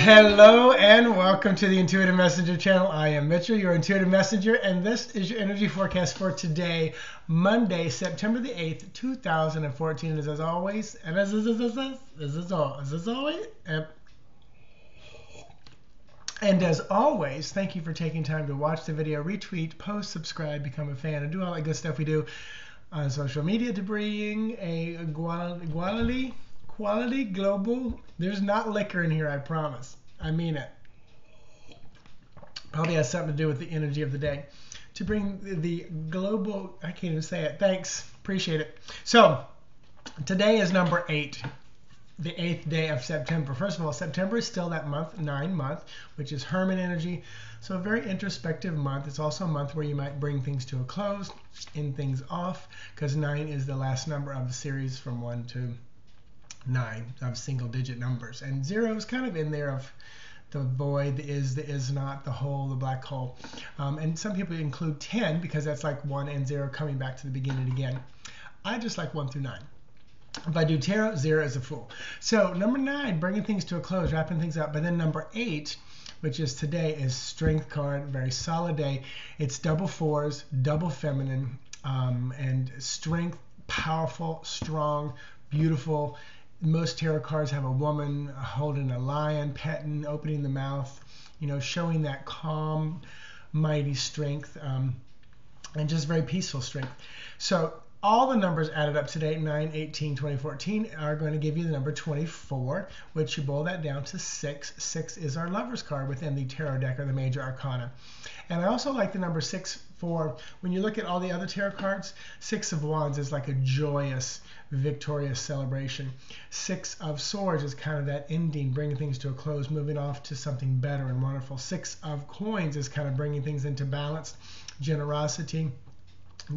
Hello and welcome to the Intuitive Messenger channel. I am Mitchell, your Intuitive Messenger, and this is your energy forecast for today, Monday, September the 8th, 2014. As always, and as always, and as always, thank you for taking time to watch the video, retweet, post, subscribe, become a fan, and do all that good stuff we do on social media to bring a quality global. There's not liquor in here, I promise. I mean it. Probably has something to do with the energy of the day. To bring the global, I can't even say it. Thanks. Appreciate it. So today is number 8. The 8th day of September. First of all, September is still that month, 9 month, which is Hermit energy. So a very introspective month. It's also a month where you might bring things to a close, end things off, because 9 is the last number of the series from 1 to 9 of single digit numbers. And 0 is kind of in there of the void, the is not, the hole, the black hole. And some people include 10 because that's like 1 and 0 coming back to the beginning again. I just like 1 through 9. If I do tarot, 0 is a fool. So number 9, bringing things to a close, wrapping things up. But then number 8, which is today, is Strength card, very solid day. It's double 4s, double feminine, and strength, powerful, strong, beautiful. Most tarot cards have a woman holding a lion, petting, opening the mouth, showing that calm, mighty strength, and just very peaceful strength. So all the numbers added up today, 9, 18, 2014, are going to give you the number 24, which you boil that down to 6. 6 is our Lover's card within the tarot deck, or the major arcana. And I also like the number 6 for, when you look at all the other tarot cards, 6 of Wands is like a joyous, victorious celebration. 6 of Swords is kind of that ending, bringing things to a close, moving off to something better and wonderful. 6 of Coins is kind of bringing things into balance, generosity,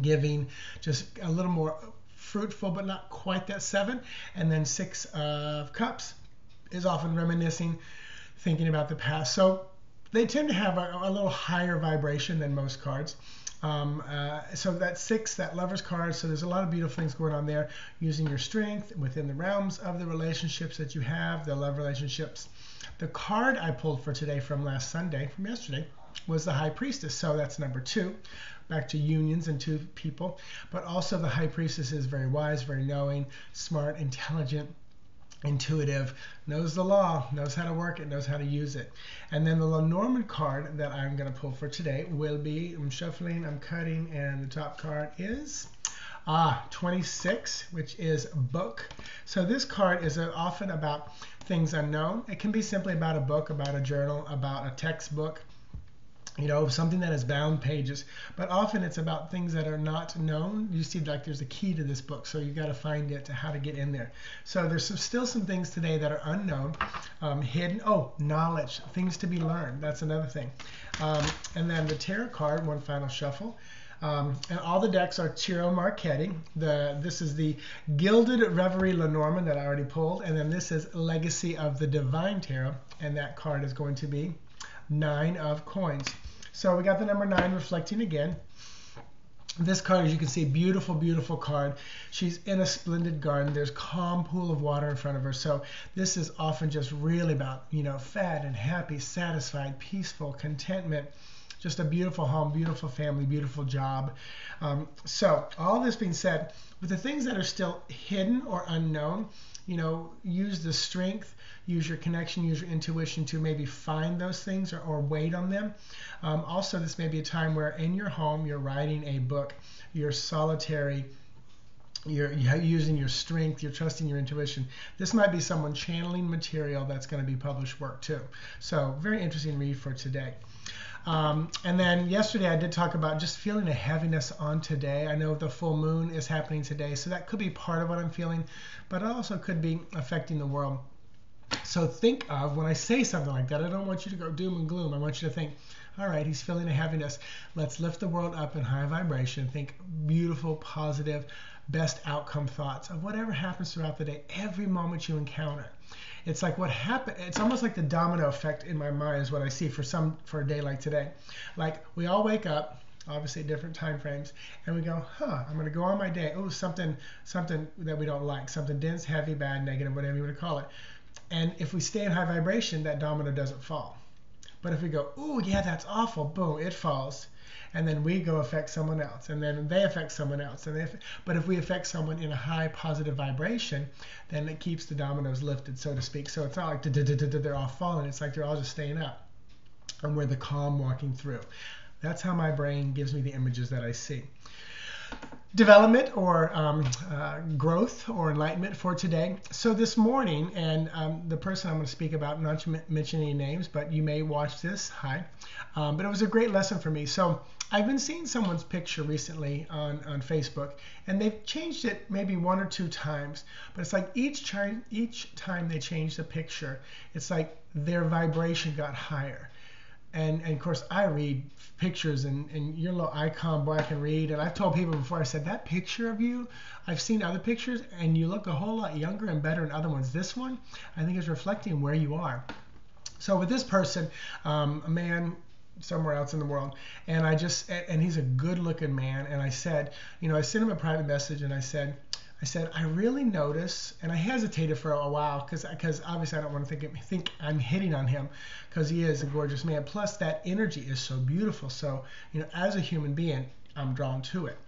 giving, just a little more fruitful, but not quite that 7. And then 6 of Cups is often reminiscing, thinking about the past. So they tend to have a little higher vibration than most cards. So that 6, that Lover's card, so there's a lot of beautiful things going on there, using your strength within the realms of the relationships that you have, the love relationships. The card I pulled for today from yesterday, was the High Priestess. So that's number 2, back to unions and 2 people. But also the High Priestess is very wise, very knowing, smart, intelligent, intuitive, knows the law, knows how to work it, knows how to use it. And then the lenormand card that I'm going to pull for today will be, I'm shuffling, I'm cutting, and the top card is 26, which is Book. So this card is often about things unknown. It can be simply about a book, about a journal, about a textbook, something that has bound pages, but often it's about things that are not known. You see, like, there's a key to this book, so you got to find it, to how to get in there. So there's still some things today that are unknown, hidden. Oh, knowledge, things to be learned. That's another thing. And then the tarot card, one final shuffle. And all the decks are Ciro Marchetti. This is the Gilded Reverie Lenormand that I already pulled, and then this is Legacy of the Divine Tarot, and that card is going to be 9 of Coins. So we got the number 9 reflecting again. This card, as you can see, beautiful, beautiful card. She's in a splendid garden. There's a calm pool of water in front of her. So this is often just really about, fat and happy, satisfied, peaceful, contentment. Just a beautiful home, beautiful family, beautiful job. So all this being said, with the things that are still hidden or unknown, use the strength, use your connection, use your intuition to maybe find those things or wait on them. Also, this may be a time where in your home you're writing a book, you're solitary, you're using your strength, you're trusting your intuition. This might be someone channeling material that's going to be published work too. So very interesting read for today. And then yesterday I did talk about just feeling a heaviness on today. I know the full moon is happening today, so that could be part of what I'm feeling, but it also could be affecting the world. So think of, when I say something like that, I don't want you to go doom and gloom. I want you to think, all right, he's feeling a heaviness. Let's lift the world up in high vibration. Think beautiful, positive, best outcome thoughts of whatever happens throughout the day, every moment you encounter. It's like what happened. It's almost like the domino effect in my mind is what I see for a day like today. Like, we all wake up, obviously at different time frames, and we go, I'm going to go on my day. Oh, something that we don't like, something dense, heavy, bad, negative, whatever you want to call it. And if we stay in high vibration, that domino doesn't fall. But if we go, ooh, yeah, that's awful, boom, it falls. And then we go affect someone else, and then they affect someone else. But if we affect someone in a high positive vibration, then it keeps the dominoes lifted, so to speak. So it's not like they're all falling. It's like they're all just staying up. And we're the calm walking through. That's how my brain gives me the images that I see. Development or growth or enlightenment for today. So this morning, and the person I'm going to speak about, not to mention any names, but you may watch this, hi. But it was a great lesson for me. So I've been seeing someone's picture recently on Facebook, and they've changed it maybe 1 or 2 times. But it's like each time they change the picture, it's like their vibration got higher. And of course, I read pictures, and your little icon, boy, I can read. And I've told people before, I said, that picture of you, I've seen other pictures, and you look a whole lot younger and better in other ones. This one, I think, is reflecting where you are. So with this person, a man somewhere else in the world, and he's a good-looking man, and I said, I sent him a private message, and I said, I really notice, and I hesitated for a while because obviously I don't want to think I'm hitting on him, because he is a gorgeous man. Plus that energy is so beautiful. So, as a human being, I'm drawn to it.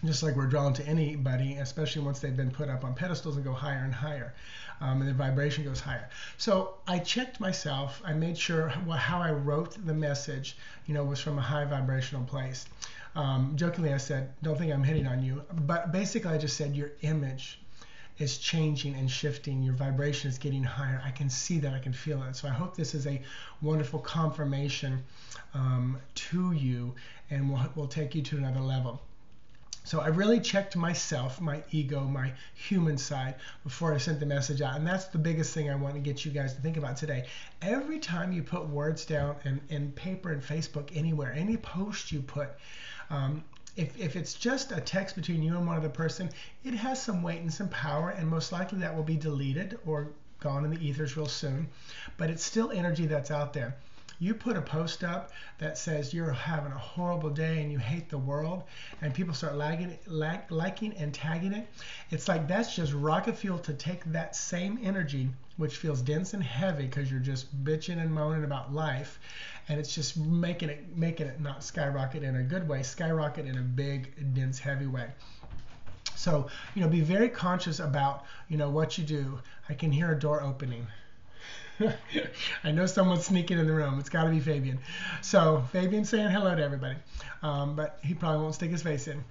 Just like we're drawn to anybody, especially once they've been put up on pedestals and go higher and higher, and the vibration goes higher. So I checked myself. I made sure how I wrote the message, was from a high vibrational place. Jokingly, I said, don't think I'm hitting on you. But basically, I just said your image is changing and shifting. Your vibration is getting higher. I can see that. I can feel it. So I hope this is a wonderful confirmation to you, and will take you to another level. So I really checked myself, my ego, my human side, before I sent the message out. And that's the biggest thing I want to get you guys to think about today. Every time you put words down in paper and Facebook, anywhere, any post you put, if it's just a text between you and one other person, it has some weight and some power, and most likely that will be deleted or gone in the ethers real soon. But it's still energy that's out there. You put a post up that says you're having a horrible day and you hate the world, and people start liking and tagging it. It's like that's just rocket fuel to take that same energy, which feels dense and heavy because you're just bitching and moaning about life, and it's just making it not skyrocket in a good way, skyrocket in a big, dense, heavy way. So, be very conscious about, what you do. I can hear a door opening. I know someone's sneaking in the room. It's got to be Fabian. So Fabian's saying hello to everybody, but he probably won't stick his face in.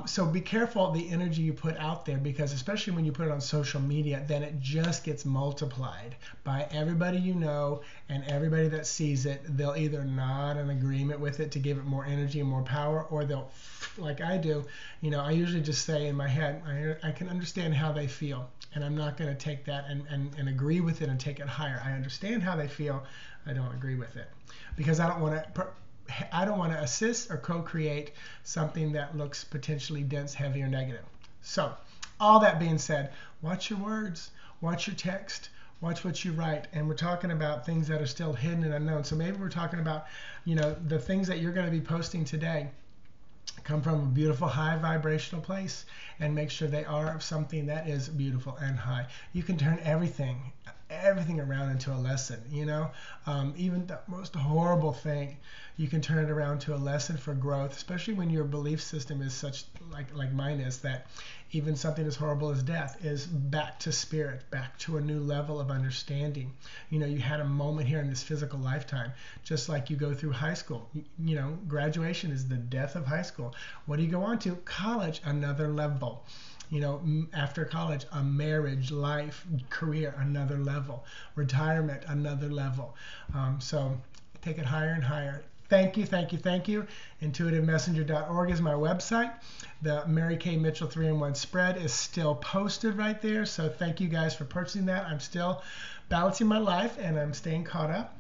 So be careful the energy you put out there, because especially when you put it on social media, then it just gets multiplied by everybody you know, and everybody that sees it. They'll either nod in agreement with it to give it more energy and more power, or they'll, like I do, I usually just say in my head, I can understand how they feel, and I'm not going to take that and agree with it and take it higher. I understand how they feel. I don't agree with it, because I don't want to assist or co-create something that looks potentially dense, heavy, or negative. So all that being said, watch your words, watch your text, watch what you write. And we're talking about things that are still hidden and unknown. So maybe we're talking about, the things that you're going to be posting today come from a beautiful high vibrational place, and make sure they are something that is beautiful and high. You can turn everything around into a lesson, even the most horrible thing, you can turn it around to a lesson for growth, especially when your belief system is such, like mine is, that even something as horrible as death is back to spirit, back to a new level of understanding. You had a moment here in this physical lifetime, just like you go through high school. Graduation is the death of high school. What do you go on to? College, another level. After college, a marriage, life, career, another level. Retirement, another level. So take it higher and higher. Thank you, thank you, thank you. IntuitiveMessenger.org is my website. The Mary Kay Mitchell 3-in-1 spread is still posted right there. So thank you guys for purchasing that. I'm still balancing my life, and I'm staying caught up.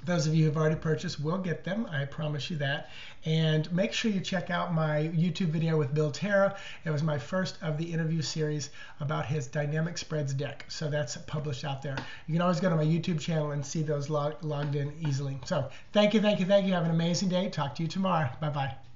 Those of you who've already purchased will get them, I promise you that. And make sure you check out my YouTube video with Bill Terra. It was my first of the interview series about his dynamic spreads deck. So that's published out there. You can always go to my YouTube channel and see those logged in easily. So thank you, thank you, thank you. Have an amazing day. Talk to you tomorrow. Bye-bye.